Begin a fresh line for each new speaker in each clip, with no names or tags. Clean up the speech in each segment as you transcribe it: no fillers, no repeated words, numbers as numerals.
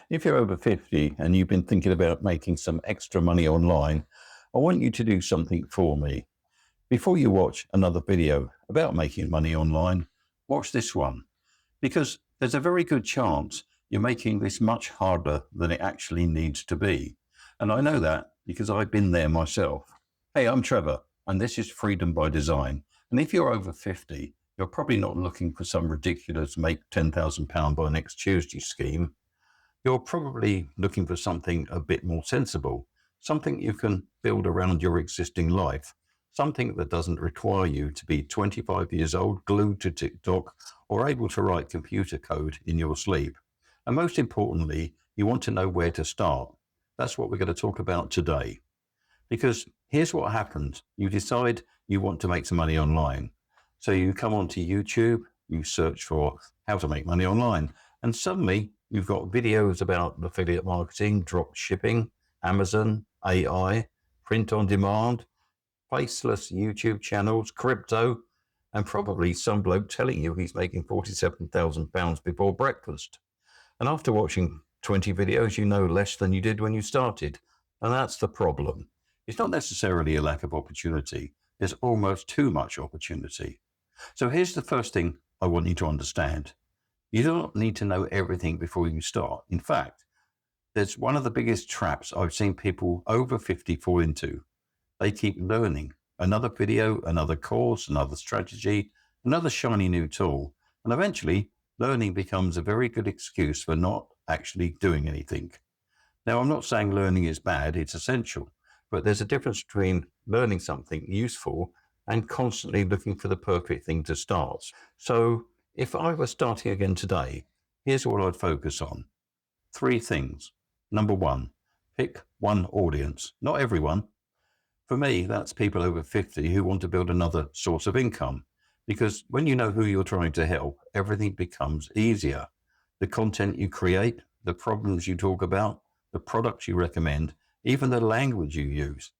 If you're over 50 and you've been thinking about making some extra money online, I want you to do something for me. Before you watch another video about making money online, watch this one, because there's a very good chance you're making this much harder than it actually needs to be. And I know that because I've been there myself. Hey, I'm Trevor, and this is Freedom by Design. And if you're over 50, you're probably not looking for some ridiculous make £10,000 by next Tuesday scheme. You're probably looking for something a bit more sensible, something you can build around your existing life, something that doesn't require you to be 25 years old, glued to TikTok, or able to write computer code in your sleep. And most importantly, you want to know where to start. That's what we're going to talk about today. Because here's what happens. You decide you want to make some money online. So you come onto YouTube, you search for how to make money online, and suddenly you've got videos about affiliate marketing, drop shipping, Amazon, AI, print on demand, faceless YouTube channels, crypto, and probably some bloke telling you he's making £47,000 before breakfast. And after watching 20 videos, you know less than you did when you started. And that's the problem. It's not necessarily a lack of opportunity. There's almost too much opportunity. So here's the first thing I want you to understand. You don't need to know everything before you start. In fact, there's one of the biggest traps I've seen people over 50 fall into. They keep learning. Another video, another course, another strategy, another shiny new tool. And eventually, learning becomes a very good excuse for not actually doing anything. Now, I'm not saying learning is bad, it's essential. But there's a difference between learning something useful and constantly looking for the perfect thing to start. So if I were starting again today, here's what I'd focus on. 3 things. Number 1, pick one audience, not everyone. For me, that's people over 50 who want to build another source of income. Because when you know who you're trying to help, everything becomes easier. The content you create, the problems you talk about, the products you recommend, even the language you use.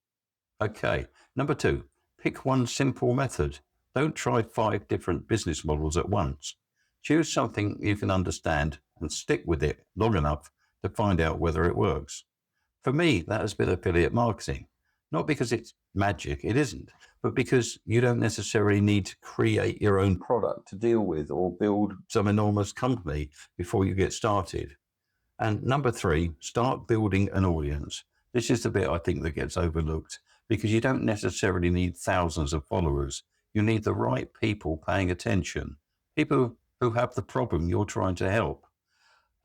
Okay. Number 2, pick one simple method. Don't try 5 different business models at once. Choose something you can understand and stick with it long enough to find out whether it works. For me, that has been affiliate marketing. Not because it's magic, it isn't, but because you don't necessarily need to create your own product to deal with or build some enormous company before you get started. And number 3, start building an audience. This is the bit I think that gets overlooked because you don't necessarily need thousands of followers. You need the right people paying attention, people who have the problem you're trying to help.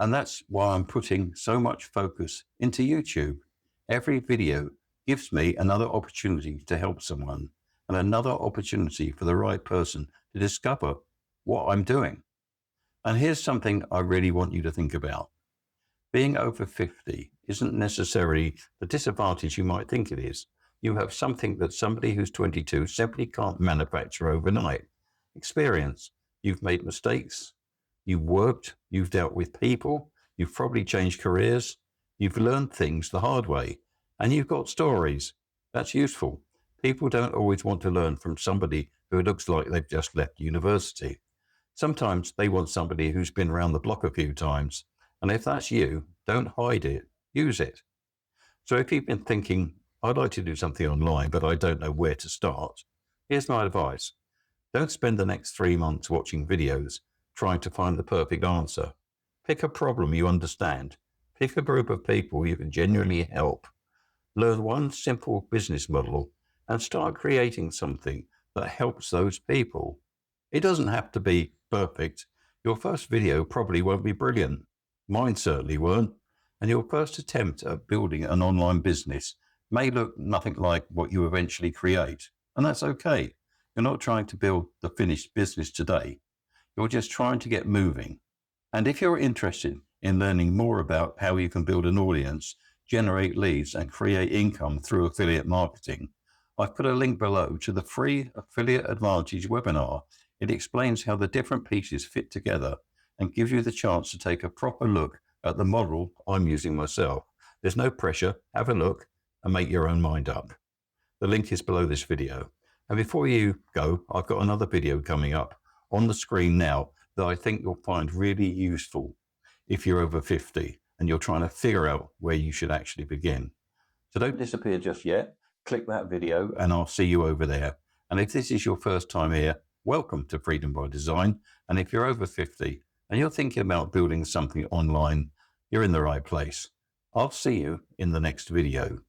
And that's why I'm putting so much focus into YouTube. Every video gives me another opportunity to help someone and another opportunity for the right person to discover what I'm doing. And here's something I really want you to think about. Being over 50 isn't necessarily the disadvantage you might think it is. You have something that somebody who's 22 simply can't manufacture overnight. Experience. You've made mistakes. You've worked. You've dealt with people. You've probably changed careers. You've learned things the hard way. And you've got stories. That's useful. People don't always want to learn from somebody who looks like they've just left university. Sometimes they want somebody who's been around the block a few times. And if that's you, don't hide it, use it. So if you've been thinking, I'd like to do something online, but I don't know where to start, here's my advice. Don't spend the next 3 months watching videos trying to find the perfect answer. Pick a problem you understand. Pick a group of people you can genuinely help. Learn one simple business model and start creating something that helps those people. It doesn't have to be perfect. Your first video probably won't be brilliant. Mine certainly weren't. And your first attempt at building an online business may look nothing like what you eventually create. And that's okay. You're not trying to build the finished business today. You're just trying to get moving. And if you're interested in learning more about how you can build an audience, generate leads, and create income through affiliate marketing, I've put a link below to the free Affiliate Advantage webinar. It explains how the different pieces fit together and gives you the chance to take a proper look at the model I'm using myself. There's no pressure. Have a look and make your own mind up. The link is below this video. And before you go, I've got another video coming up on the screen now that I think you'll find really useful if you're over 50. and you're trying to figure out where you should actually begin. So don't disappear just yet. Click that video and I'll see you over there. And if this is your first time here, welcome to Freedom by Design. And if you're over 50 and you're thinking about building something online, you're in the right place. I'll see you in the next video.